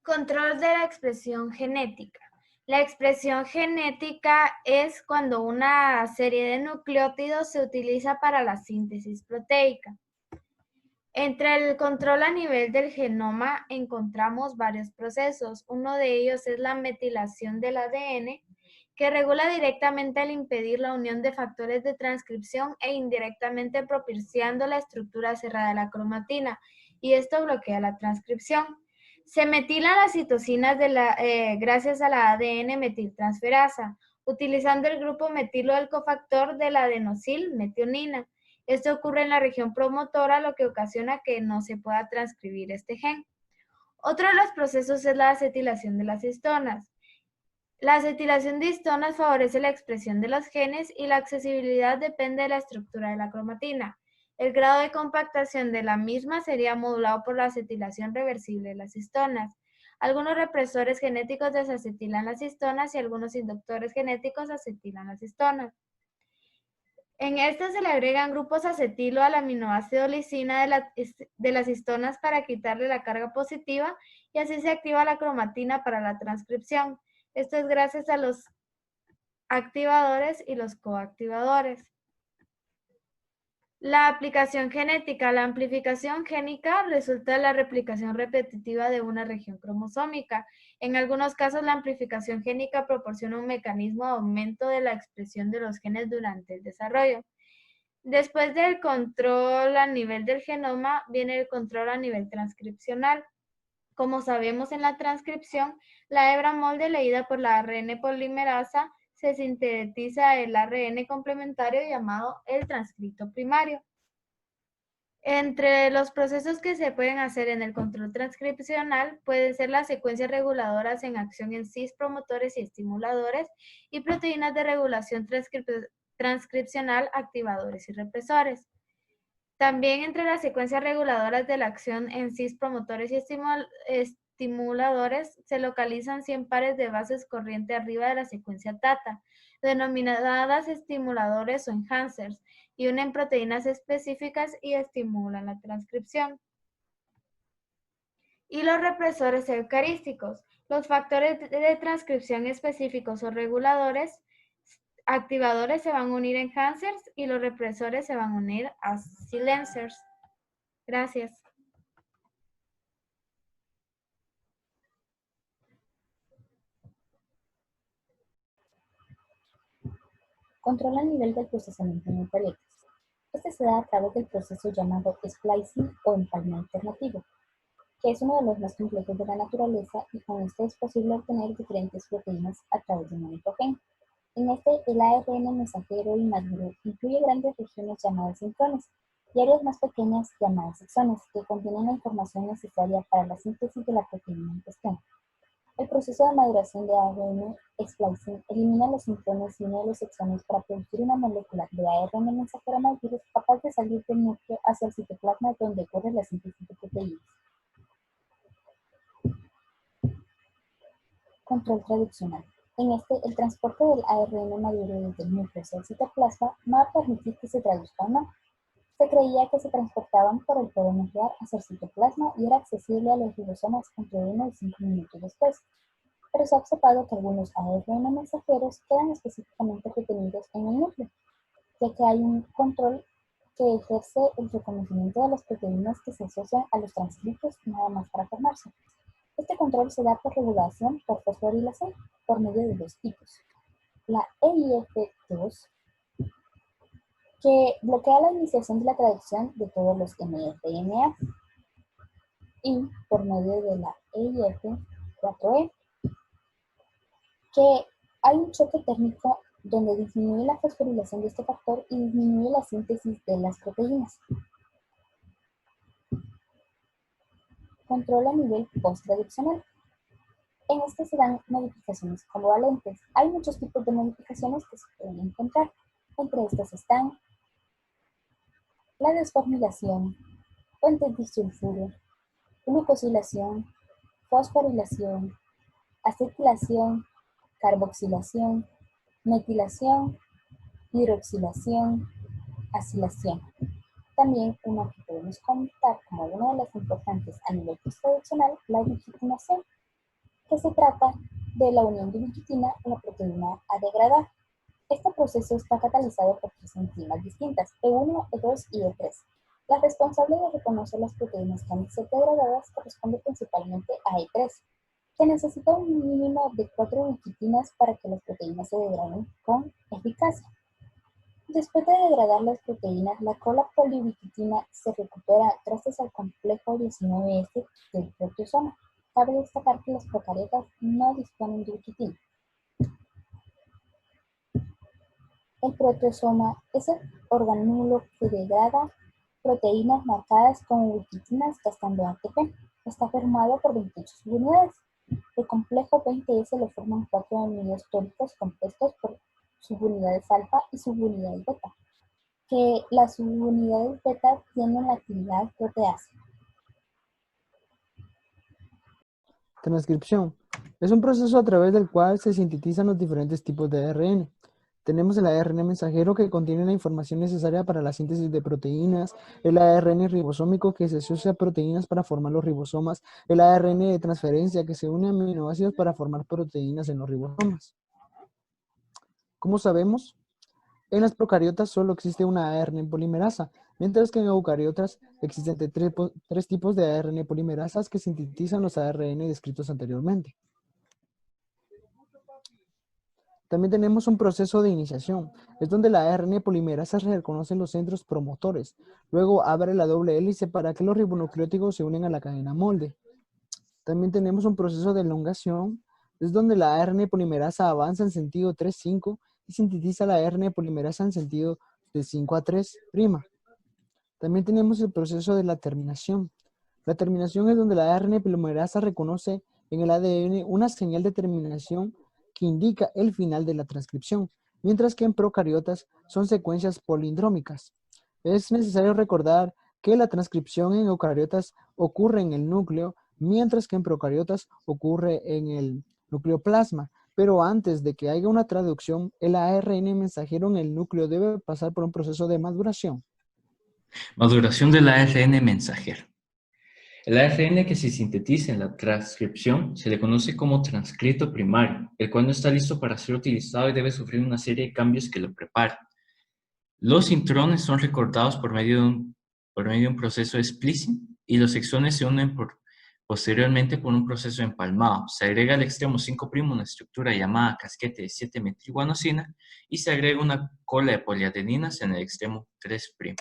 Control de la expresión genética. La expresión genética es cuando una serie de nucleótidos se utiliza para la síntesis proteica. Entre el control a nivel del genoma encontramos varios procesos. Uno de ellos es la metilación del ADN, que regula directamente al impedir la unión de factores de transcripción e indirectamente propiciando la estructura cerrada de la cromatina, y esto bloquea la transcripción. Se metilan las citosinas gracias a la ADN metiltransferasa, utilizando el grupo metilo del cofactor de la adenosil-metionina. Esto ocurre en la región promotora, lo que ocasiona que no se pueda transcribir este gen. Otro de los procesos es la acetilación de las histonas. La acetilación de histonas favorece la expresión de los genes y la accesibilidad depende de la estructura de la cromatina. El grado de compactación de la misma sería modulado por la acetilación reversible de las histonas. Algunos represores genéticos desacetilan las histonas y algunos inductores genéticos acetilan las histonas. En esta se le agregan grupos acetilo al aminoácido lisina de las histonas para quitarle la carga positiva y así se activa la cromatina para la transcripción. Esto es gracias a los activadores y los coactivadores. La aplicación genética. La amplificación génica resulta de la replicación repetitiva de una región cromosómica. En algunos casos, la amplificación génica proporciona un mecanismo de aumento de la expresión de los genes durante el desarrollo. Después del control a nivel del genoma, viene el control a nivel transcripcional. Como sabemos en la transcripción, la hebra molde leída por la ARN polimerasa se sintetiza el ARN complementario llamado el transcripto primario. Entre los procesos que se pueden hacer en el control transcripcional pueden ser las secuencias reguladoras en acción en cis promotores y estimuladores y proteínas de regulación transcripcional, activadores y represores. También entre las secuencias reguladoras de la acción en cis promotores y estimuladores se localizan 100 pares de bases corriente arriba de la secuencia TATA, denominadas estimuladores o enhancers, y unen proteínas específicas y estimulan la transcripción. Y los represores eucarísticos. Los factores de transcripción específicos o reguladores activadores se van a unir a enhancers y los represores se van a unir a silencers. Gracias. Control a nivel del procesamiento en eucariotas. Este se da a través del proceso llamado splicing o empalme alternativo, que es uno de los más complejos de la naturaleza y con este es posible obtener diferentes proteínas a través de un único gen. En este, el ARN mensajero inmaduro incluye grandes regiones llamadas intrones y áreas más pequeñas llamadas exones, que contienen la información necesaria para la síntesis de la proteína en cuestión. El proceso de maduración de ARN splicing elimina los intrones y une los exones para producir una molécula de ARN mensajero maduro capaz de salir del núcleo hacia el citoplasma donde ocurre la síntesis de proteínas. Control traduccional. En este, el transporte del ARN maduro desde el núcleo hacia el citoplasma no va a permitir que se traduzca o no. Se creía que se transportaban por el podo nuclear hacia el citoplasma y era accesible a los ribosomas entre 1 y 5 minutos después. Pero se ha observado que algunos ARN mensajeros quedan específicamente retenidos en el núcleo, ya que hay un control que ejerce el reconocimiento de las proteínas que se asocian a los transcriptos nada más para formarse. Este control se da por regulación por fosforilación por medio de dos tipos. La EIF2, que bloquea la iniciación de la traducción de todos los mRNA, y por medio de la EIF4E, que hay un choque térmico donde disminuye la fosforilación de este factor y disminuye la síntesis de las proteínas. Control a nivel post-traduccional. En este se dan modificaciones covalentes. Hay muchos tipos de modificaciones que se pueden encontrar. Entre estas están la desformilación, puentes disulfuro, glucosilación, fosforilación, acetilación, carboxilación, metilación, hidroxilación, acilación. También una que podemos contar como una de las importantes a nivel post-traduccional, la digitonación, que se trata de la unión de ubiquitina a la proteína a degradar. Este proceso está catalizado por tres enzimas distintas, E1, E2 y E3. La responsable de reconocer las proteínas que han de ser degradadas corresponde principalmente a E3, que necesita un mínimo de 4 ubiquitinas para que las proteínas se degraden con eficacia. Después de degradar las proteínas, la cola poliubiquitina se recupera gracias al complejo 19S del proteosoma. Cabe destacar que los procariotas no disponen de ubiquitina. El proteosoma es el organulo que degrada proteínas marcadas con ubiquitinas gastando ATP. Está formado por 28 subunidades. El complejo 20S lo forman 4 aminoácidos tónicos compuestos por subunidades alfa y subunidades beta, que las subunidades beta tienen la actividad proteasa. Transcripción. Es un proceso a través del cual se sintetizan los diferentes tipos de ARN. Tenemos el ARN mensajero que contiene la información necesaria para la síntesis de proteínas, el ARN ribosómico que se asocia a proteínas para formar los ribosomas, el ARN de transferencia que se une a aminoácidos para formar proteínas en los ribosomas. ¿Cómo sabemos? En las procariotas solo existe una ARN polimerasa, mientras que en eucariotas existen tres tipos de ARN polimerasas que sintetizan los ARN descritos anteriormente. También tenemos un proceso de iniciación, es donde la ARN polimerasa reconoce los centros promotores, luego abre la doble hélice para que los ribonucleótidos se unen a la cadena molde. También tenemos un proceso de elongación, es donde la ARN polimerasa avanza en sentido 3,5 y sintetiza la ARN polimerasa en sentido de 5 a 3'. También tenemos el proceso de la terminación. La terminación es donde la ARN polimerasa reconoce en el ADN una señal de terminación que indica el final de la transcripción, mientras que en procariotas son secuencias polindrómicas. Es necesario recordar que la transcripción en eucariotas ocurre en el núcleo, mientras que en procariotas ocurre en el nucleoplasma. Pero antes de que haya una traducción, el ARN mensajero en el núcleo debe pasar por un proceso de maduración. Maduración del ARN mensajero. El ARN que se sintetiza en la transcripción se le conoce como transcrito primario, el cual no está listo para ser utilizado y debe sufrir una serie de cambios que lo preparan. Los intrones son recortados por medio de un proceso de splicing y los exones se unen posteriormente por un proceso de empalmado. Se agrega al extremo 5' una estructura llamada casquete de 7-metilguanosina y se agrega una cola de poliadeninas en el extremo 3'.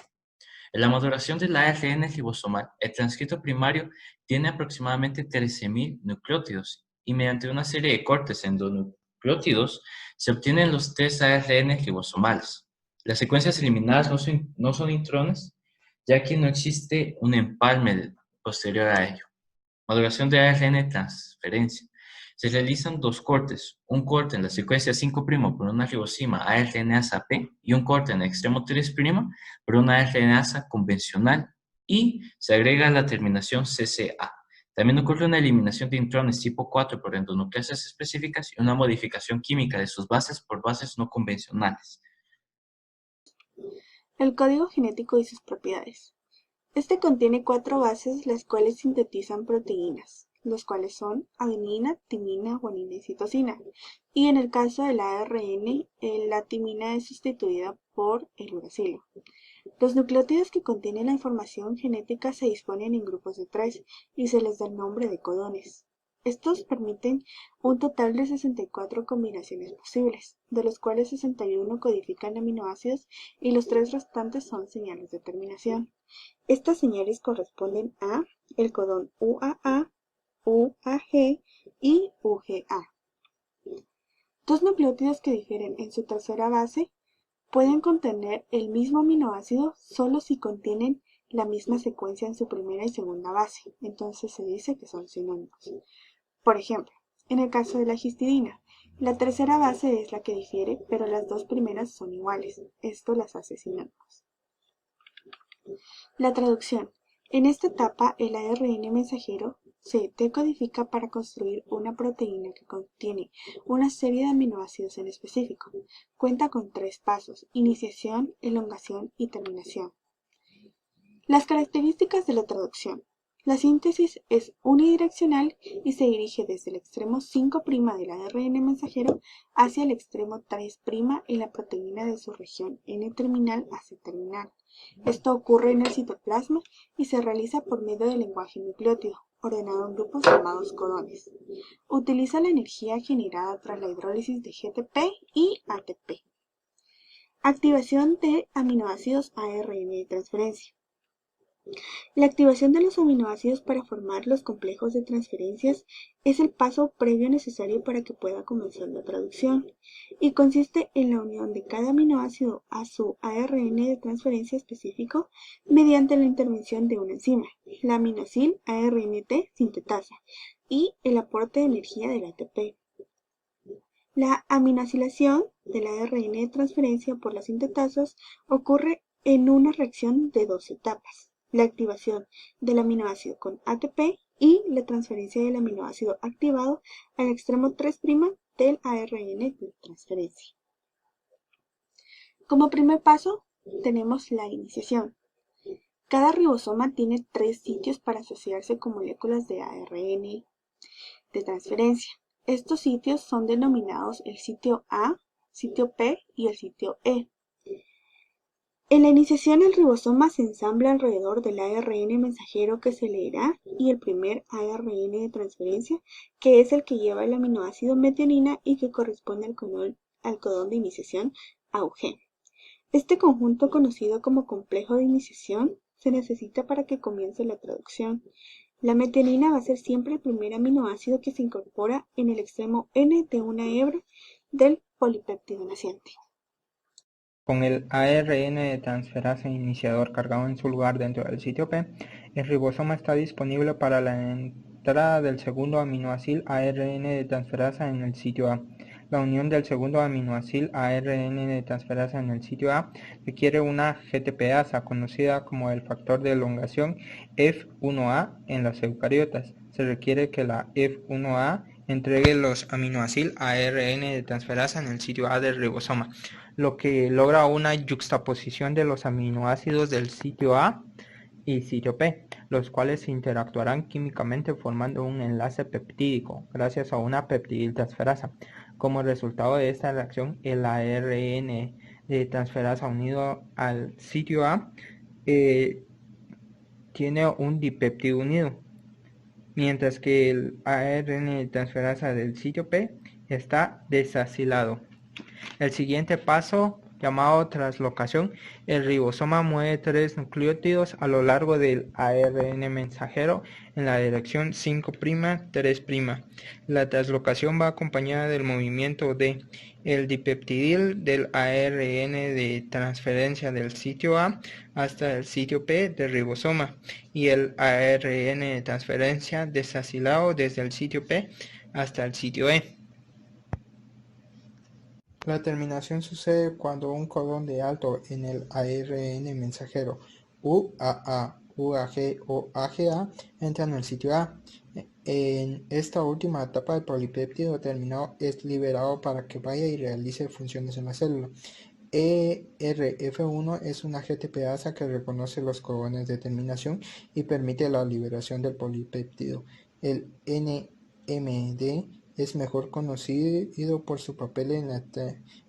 En la maduración del ARN ribosomal, el transcrito primario tiene aproximadamente 13.000 nucleótidos y mediante una serie de cortes endonucleótidos se obtienen los 3 ARN ribosomales. Las secuencias eliminadas no son intrones, ya que no existe un empalme posterior a ello. Maduración de ARN transferencia. Se realizan dos cortes, un corte en la secuencia 5' por una ribosima ARNasa P y un corte en el extremo 3' por una ARNasa convencional y se agrega la terminación CCA. También ocurre una eliminación de intrones tipo 4 por endonucleasas específicas y una modificación química de sus bases por bases no convencionales. El código genético y sus propiedades. Este contiene 4 bases las cuales sintetizan proteínas, los cuales son adenina, timina, guanina y citosina. Y en el caso del ARN, la timina es sustituida por el uracilo. Los nucleótidos que contienen la información genética se disponen en grupos de 3 y se les da el nombre de codones. Estos permiten un total de 64 combinaciones posibles, de los cuales 61 codifican aminoácidos y los 3 restantes son señales de terminación. Estas señales corresponden a el codón UAA, UAG y UGA. Dos nucleótidos que difieren en su tercera base pueden contener el mismo aminoácido solo si contienen la misma secuencia en su primera y segunda base, entonces se dice que son sinónimos. Por ejemplo, en el caso de la histidina, la tercera base es la que difiere, pero las dos primeras son iguales. Esto las hace sinónimos. La traducción. En esta etapa, el ARN mensajero se decodifica para construir una proteína que contiene una serie de aminoácidos en específico. Cuenta con 3 pasos: iniciación, elongación y terminación. Las características de la traducción. La síntesis es unidireccional y se dirige desde el extremo 5' del ARN mensajero hacia el extremo 3' en la proteína de su región N-terminal a C-terminal. Esto ocurre en el citoplasma y se realiza por medio del lenguaje nucleótido, ordenado en grupos llamados codones. Utiliza la energía generada tras la hidrólisis de GTP y ATP. Activación de aminoácidos ARN de transferencia. La activación de los aminoácidos para formar los complejos de transferencias es el paso previo necesario para que pueda comenzar la traducción y consiste en la unión de cada aminoácido a su ARN de transferencia específico mediante la intervención de una enzima, la aminoacil ARNT sintetasa, y el aporte de energía del ATP. La aminoacilación del ARN de transferencia por las sintetasas ocurre en una reacción de dos etapas: la activación del aminoácido con ATP y la transferencia del aminoácido activado al extremo 3' del ARN de transferencia. Como primer paso, tenemos la iniciación. Cada ribosoma tiene 3 sitios para asociarse con moléculas de ARN de transferencia. Estos sitios son denominados el sitio A, sitio P y el sitio E. En la iniciación, el ribosoma se ensambla alrededor del ARN mensajero que se leerá y el primer ARN de transferencia, que es el que lleva el aminoácido metionina y que corresponde al codón de iniciación AUG. Este conjunto, conocido como complejo de iniciación, se necesita para que comience la traducción. La metionina va a ser siempre el primer aminoácido que se incorpora en el extremo N de una hebra del polipéptido naciente. Con el ARN de transferasa iniciador cargado en su lugar dentro del sitio P, el ribosoma está disponible para la entrada del segundo aminoacil ARN de transferasa en el sitio A. La unión del segundo aminoacil ARN de transferasa en el sitio A requiere una GTPasa conocida como el factor de elongación F1A en las eucariotas. Se requiere que la F1A entregue los aminoacil ARN de transferasa en el sitio A del ribosoma, lo que logra una yuxtaposición de los aminoácidos del sitio A y sitio P, los cuales interactuarán químicamente formando un enlace peptídico gracias a una peptidiltransferasa. Como resultado de esta reacción, el ARN de transferasa unido al sitio A tiene un dipéptido unido, mientras que el ARN de transferasa del sitio P está desacilado. El siguiente paso, llamado translocación, el ribosoma mueve 3 nucleótidos a lo largo del ARN mensajero en la dirección 5', 3'. La translocación va acompañada del movimiento de el dipeptidil del ARN de transferencia del sitio A hasta el sitio P del ribosoma y el ARN de transferencia desacilado desde el sitio P hasta el sitio E. La terminación sucede cuando un codón de alto en el ARN mensajero UAA, UAG o AGA entra en el sitio A. En esta última etapa, el polipéptido terminado es liberado para que vaya y realice funciones en la célula. ERF1 es una GTPasa que reconoce los codones de terminación y permite la liberación del polipéptido. El NMD es mejor conocido por su papel en la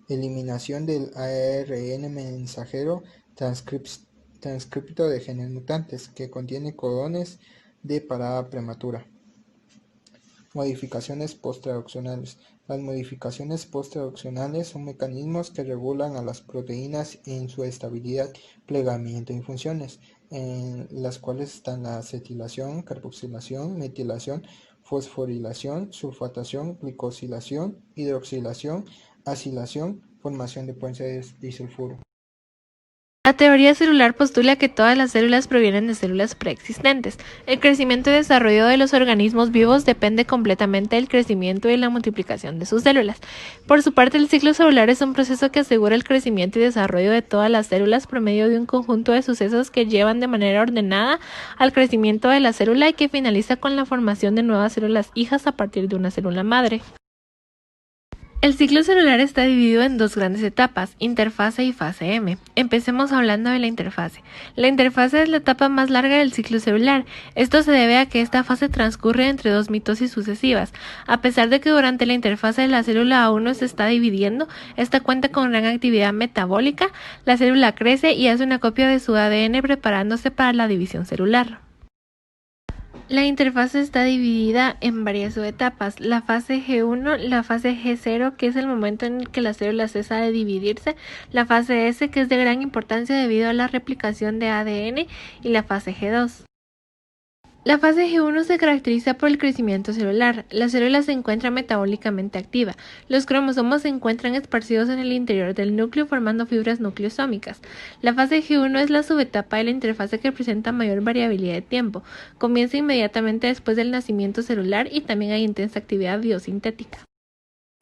eliminación del ARN mensajero transcripto de genes mutantes, que contiene codones de parada prematura. Modificaciones posttraduccionales. Las modificaciones posttraduccionales son mecanismos que regulan a las proteínas en su estabilidad, plegamiento y funciones, en las cuales están la acetilación, carboxilación, metilación, fosforilación, sulfatación, glicosilación, hidroxilación, acilación, formación de puentes de disulfuro. La teoría celular postula que todas las células provienen de células preexistentes. El crecimiento y desarrollo de los organismos vivos depende completamente del crecimiento y la multiplicación de sus células. Por su parte, el ciclo celular es un proceso que asegura el crecimiento y desarrollo de todas las células por medio de un conjunto de sucesos que llevan de manera ordenada al crecimiento de la célula y que finaliza con la formación de nuevas células hijas a partir de una célula madre. El ciclo celular está dividido en dos grandes etapas, interfase y fase M. Empecemos hablando de la interfase. La interfase es la etapa más larga del ciclo celular. Esto se debe a que esta fase transcurre entre dos mitosis sucesivas. A pesar de que durante la interfase la célula aún no se está dividiendo, esta cuenta con gran actividad metabólica, la célula crece y hace una copia de su ADN preparándose para la división celular. La interfase está dividida en varias subetapas, la fase G1, la fase G0, que es el momento en el que la célula cesa de dividirse, la fase S, que es de gran importancia debido a la replicación de ADN, y la fase G2. La fase G1 se caracteriza por el crecimiento celular. La célula se encuentra metabólicamente activa. Los cromosomas se encuentran esparcidos en el interior del núcleo formando fibras nucleosómicas. La fase G1 es la subetapa de la interfase que presenta mayor variabilidad de tiempo. Comienza inmediatamente después del nacimiento celular y también hay intensa actividad biosintética.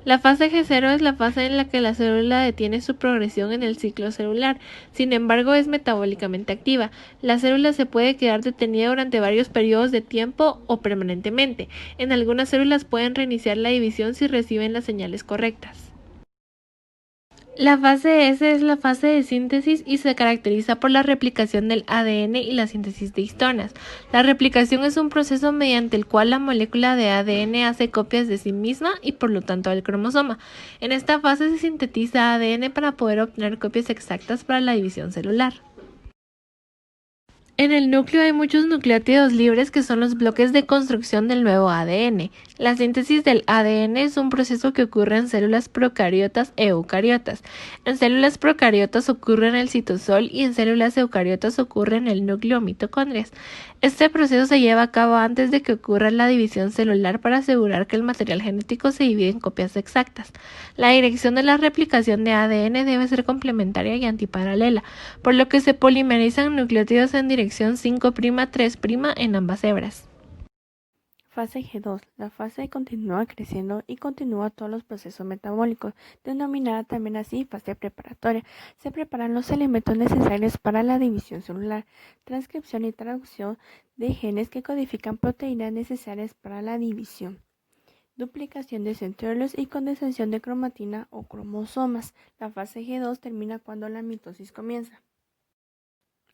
La fase G0 es la fase en la que la célula detiene su progresión en el ciclo celular, sin embargo es metabólicamente activa. La célula se puede quedar detenida durante varios periodos de tiempo o permanentemente. En algunas células pueden reiniciar la división si reciben las señales correctas. La fase S es la fase de síntesis y se caracteriza por la replicación del ADN y la síntesis de histonas. La replicación es un proceso mediante el cual la molécula de ADN hace copias de sí misma y por lo tanto del cromosoma. En esta fase se sintetiza ADN para poder obtener copias exactas para la división celular. En el núcleo hay muchos nucleótidos libres que son los bloques de construcción del nuevo ADN. La síntesis del ADN es un proceso que ocurre en células procariotas e eucariotas. En células procariotas ocurre en el citosol y en células eucariotas ocurre en el núcleo mitocondrias. Este proceso se lleva a cabo antes de que ocurra la división celular para asegurar que el material genético se divide en copias exactas. La dirección de la replicación de ADN debe ser complementaria y antiparalela, por lo que se polimerizan nucleótidos en dirección 5'-3' en ambas hebras. Fase G2. La fase continúa creciendo y continúa todos los procesos metabólicos, denominada también así fase preparatoria. Se preparan los elementos necesarios para la división celular, transcripción y traducción de genes que codifican proteínas necesarias para la división, duplicación de centriolos y condensación de cromatina o cromosomas. La fase G2 termina cuando la mitosis comienza.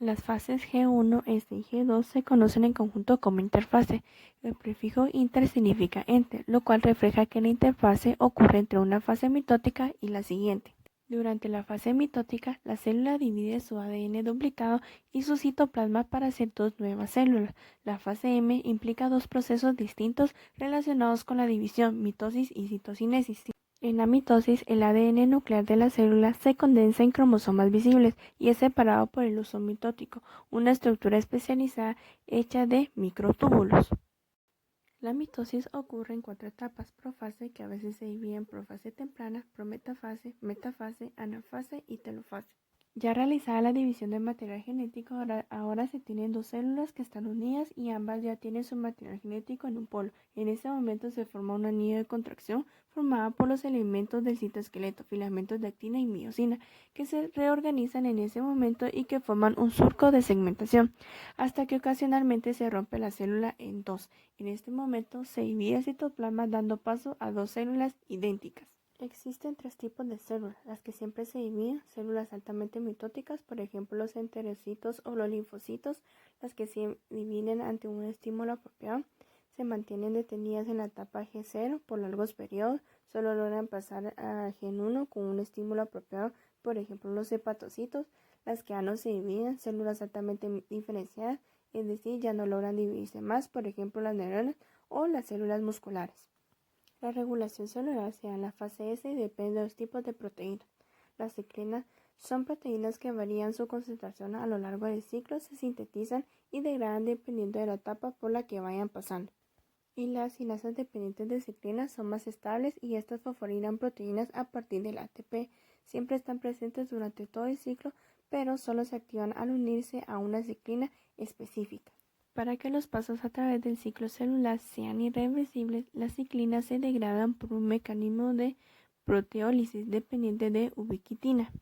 Las fases G1, S y G2 se conocen en conjunto como interfase. El prefijo inter significa entre, lo cual refleja que la interfase ocurre entre una fase mitótica y la siguiente. Durante la fase mitótica, la célula divide su ADN duplicado y su citoplasma para hacer dos nuevas células. La fase M implica dos procesos distintos relacionados con la división, mitosis y citocinesis. En la mitosis, el ADN nuclear de la célula se condensa en cromosomas visibles y es separado por el uso mitótico, una estructura especializada hecha de microtúbulos. La mitosis ocurre en 4 etapas: profase, que a veces se divide en profase temprana, prometafase, metafase, anafase y telofase. Ya realizada la división del material genético, ahora se tienen dos células que están unidas y ambas ya tienen su material genético en un polo. En ese momento se forma un anillo de contracción formado por los elementos del citoesqueleto, filamentos de actina y miosina, que se reorganizan en ese momento y que forman un surco de segmentación, hasta que ocasionalmente se rompe la célula en dos. En este momento se divide el citoplasma dando paso a dos células idénticas. Existen 3 tipos de células, las que siempre se dividen: células altamente mitóticas, por ejemplo los enterocitos o los linfocitos, las que se dividen ante un estímulo apropiado, se mantienen detenidas en la etapa G0 por largos periodos, solo logran pasar a Gen1 con un estímulo apropiado, por ejemplo los hepatocitos. Las que ya no se dividen, células altamente diferenciadas, es decir, ya no logran dividirse más, por ejemplo las neuronas o las células musculares. La regulación celular se da en la fase S y depende de los tipos de proteínas. Las ciclinas son proteínas que varían su concentración a lo largo del ciclo, se sintetizan y degradan dependiendo de la etapa por la que vayan pasando. Y las sinasas dependientes de ciclinas son más estables y estas fosforilan proteínas a partir del ATP. Siempre están presentes durante todo el ciclo, pero solo se activan al unirse a una ciclina específica. Para que los pasos a través del ciclo celular sean irreversibles, las ciclinas se degradan por un mecanismo de proteólisis dependiente de ubiquitina.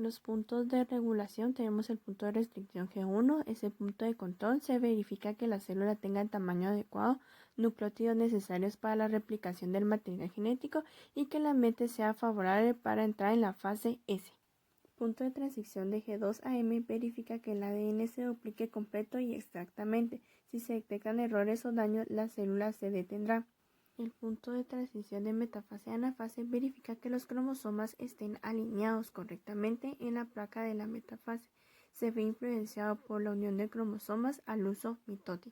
Los puntos de regulación, tenemos el punto de restricción G1, ese punto de control se verifica que la célula tenga el tamaño adecuado, nucleótidos necesarios para la replicación del material genético y que el ambiente sea favorable para entrar en la fase S. Punto de transición de G2 a M verifica que el ADN se duplique completo y exactamente. Si se detectan errores o daños, la célula se detendrá. El punto de transición de metafase a anafase verifica que los cromosomas estén alineados correctamente en la placa de la metafase. Se ve influenciado por la unión de cromosomas al uso mitótico.